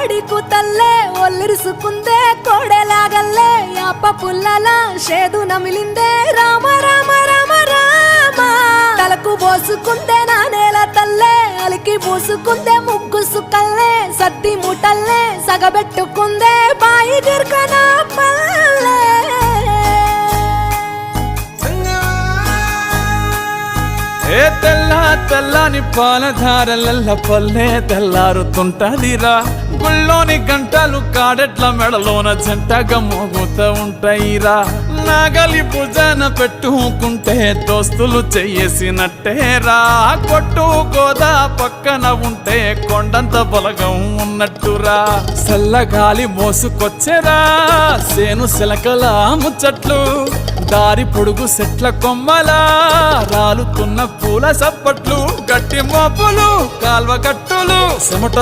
కోడి కూతల్లే ఒల్లిరుసుకుందే కోడెలాగల్లే యాప పుల్లల షేదు నమిలిందే రామ రామ రామ రామ తలకు పోసుకుందే నా నేల తల్లే అలికి పూసుకుందే ముగ్గు సుక్కల్లే సద్ది ముటల్లే సగబెట్టుకుందే బాయి గిర్కన పల్లె ఏ తెల్ల తెల్లని పాలధారలల్ల పల్లె తెల్లారుతుంటదిరా గుళ్ళోని గంటలు కాడెట్ల మెడలోన జంటగా మోగుతూ ఉంటాయిరా నాగలి భుజాన పెట్టుకుంటే దోస్తులు చెయ్యేసినట్టేరా కొట్టు గోదా పక్కన ఉంటే కొండంత బలగం ఉన్నట్టురా చల్లగాలి మోసుకొచ్చెరా సేను సిలకల ముచ్చట్లు దారి పొడుగు సెట్ల కొమ్మలా రాలుతున్న పూల సప్పట్లు గట్టి మోపులు కాల్వ గట్టులు చెమట